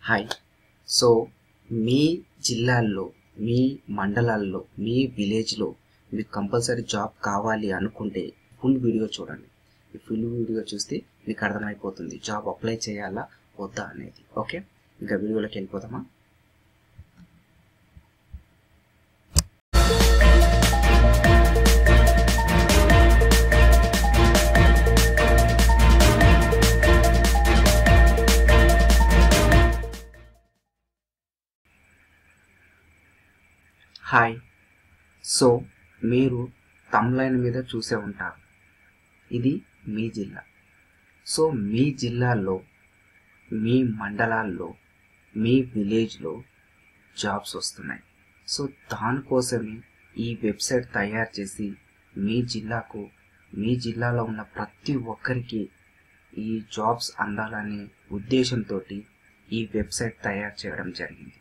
Hi. So మీ జిల్లాల్లో, మీ మండలాల్లో, మీ విలేజ్లో మీకు కంపల్సరీ జాబ్ కావాలి అనుకుంటే ఫుల్ వీడియో చూడండి. ఈ ఫుల్ వీడియో చూస్తే మీకు అర్థమైపోతుంది జాబ్ అప్లై చేయాలా వద్దా అనేది. ఓకే, ఇంకా వీడియోలోకి వెళ్ళిపోదామా? హాయ్. సో మీరు తమ్లైన్ మీద చూసే ఉంటారు, ఇది మీ జిల్లా. సో మీ జిల్లాలో, మీ మండలాల్లో, మీ విలేజ్లో జాబ్స్ వస్తున్నాయి. సో దానికోసమే ఈ వెబ్సైట్ తయారు చేసి మీ జిల్లాకు, మీ జిల్లాలో ఉన్న ప్రతి ఒక్కరికి ఈ జాబ్స్ అందాలనే ఉద్దేశంతో ఈ వెబ్సైట్ తయారు చేయడం జరిగింది.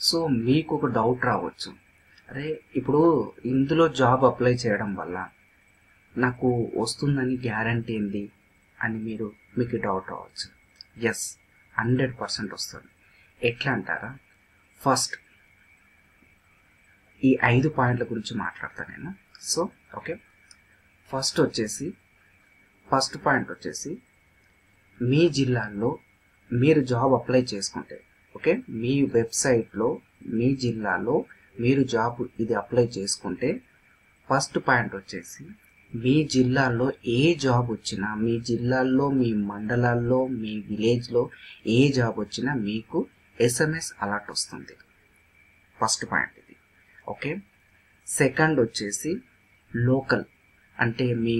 సో మీకు ఒక డౌట్ రావచ్చు, అరే ఇప్పుడు ఇందులో జాబ్ అప్లై చేయడం వల్ల నాకు వస్తుందని గ్యారంటీ ఏంది అని మీకు డౌట్ రావచ్చు. ఎస్, 100% వస్తుంది. ఎట్లా అంటారా? ఫస్ట్ ఈ 5 పాయింట్ల గురించి మాట్లాడతాను నేను. సో ఓకే, ఫస్ట్ పాయింట్ వచ్చేసి మీ జిల్లాల్లో మీరు జాబ్ అప్లై చేసుకుంటే, ఓకే, మీ వెబ్సైట్లో మీ జిల్లాలో మీరు జాబ్ ఇది అప్లై చేసుకుంటే, ఫస్ట్ పాయింట్ వచ్చేసి మీ జిల్లాలో ఏ జాబ్ వచ్చినా, మీ జిల్లాల్లో, మీ మండలాల్లో, మీ విలేజ్లో ఏ జాబ్ వచ్చినా మీకు SMS అలర్ట్ వస్తుంది. ఫస్ట్ పాయింట్ ఇది. ఓకే, సెకండ్ వచ్చేసి లోకల్, అంటే మీ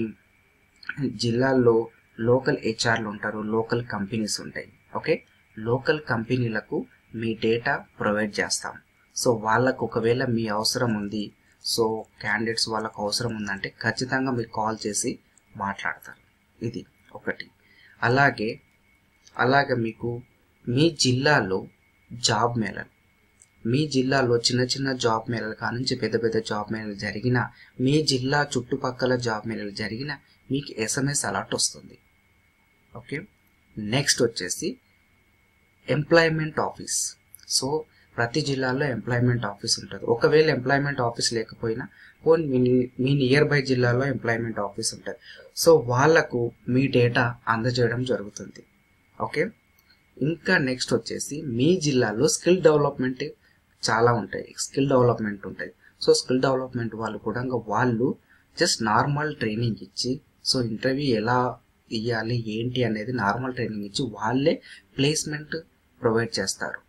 జిల్లాల్లో లోకల్ హెచ్ఆర్లు ఉంటారు, లోకల్ కంపెనీస్ ఉంటాయి. ఓకే, లోకల్ కంపెనీలకు మీ డేటా ప్రొవైడ్ చేస్తాం. సో వాళ్ళకు ఒకవేళ మీ అవసరం ఉంది, సో క్యాండిడేట్స్ వాళ్ళకు అవసరం ఉందంటే ఖచ్చితంగా మీరు కాల్ చేసి మాట్లాడతారు. ఇది ఒకటి. అలాగే మీకు మీ జిల్లాలో జాబ్ మేళలు, మీ జిల్లాలో చిన్న చిన్న జాబ్ మేళలు కానుంచి పెద్ద పెద్ద జాబ్ మేళలు జరిగిన, మీ జిల్లా చుట్టుపక్కల జాబ్ మేళలు జరిగిన మీకు SMS అలర్ట్ వస్తుంది. ఓకే, నెక్స్ట్ వచ్చేసి ఎంప్లాయ్మెంట్ ఆఫీస్. సో ప్రతి జిల్లాలో ఎంప్లాయ్మెంట్ ఆఫీస్ ఉంటుంది. ఒకవేళ ఎంప్లాయ్మెంట్ ఆఫీస్ లేకపోయినా మీ నియర్ బై జిల్లాలో ఎంప్లాయ్మెంట్ ఆఫీస్ ఉంటుంది. సో వాళ్లకు మీ డేటా అందజేయడం జరుగుతుంది. ఓకే, ఇంకా నెక్స్ట్ వచ్చేసి మీ జిల్లాలో స్కిల్ డెవలప్మెంట్ చాలా ఉంటాయి, స్కిల్ డెవలప్మెంట్ ఉంటాయి. సో స్కిల్ డెవలప్మెంట్ వాళ్ళు కూడా వాళ్ళు జస్ట్ నార్మల్ ట్రైనింగ్ ఇచ్చి, సో ఇంటర్వ్యూ ఎలా ఇవ్వాలి ఏంటి అనేది నార్మల్ ట్రైనింగ్ ఇచ్చి వాళ్ళే ప్లేస్మెంట్ ప్రొవైడ్ చేస్తారు.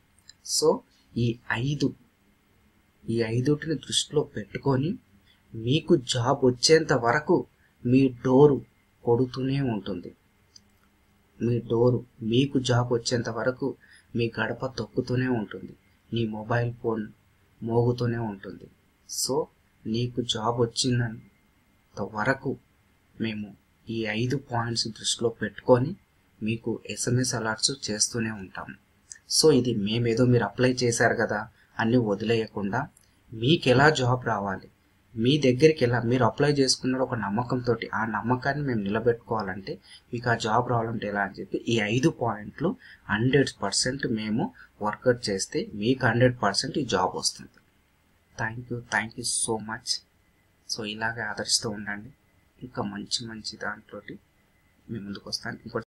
సో ఈ ఐదుటిని దృష్టిలో పెట్టుకొని మీకు జాబ్ వచ్చేంత వరకు మీ డోరు కొడుతూనే ఉంటుంది. మీకు జాబ్ వచ్చేంత వరకు మీ గడప తొక్కుతూనే ఉంటుంది, నీ మొబైల్ ఫోన్ మోగుతూనే ఉంటుంది. సో నీకు జాబ్ వచ్చినంత వరకు మేము ఈ 5 పాయింట్స్ దృష్టిలో పెట్టుకొని మీకు SMS అలర్ట్స్ చేస్తూనే ఉంటాము. సో ఇది మేమేదో మీరు అప్లై చేశారు కదా అన్నీ వదిలేయకుండా, మీకు ఎలా జాబ్ రావాలి, మీ దగ్గరికి ఎలా మీరు అప్లై చేసుకున్న ఒక నమ్మకంతో, ఆ నమ్మకాన్ని మేము నిలబెట్టుకోవాలంటే, మీకు ఆ జాబ్ రావాలంటే ఎలా అని చెప్పి ఈ 5 పాయింట్లు 100% మేము వర్కౌట్ చేస్తే మీకు 100% ఈ జాబ్ వస్తుంది. Thank you so much. So ఇలాగే ఆదరిస్తూ ఉండండి. ఇంకా మంచి దాంట్లో మీ ముందుకు వస్తాను.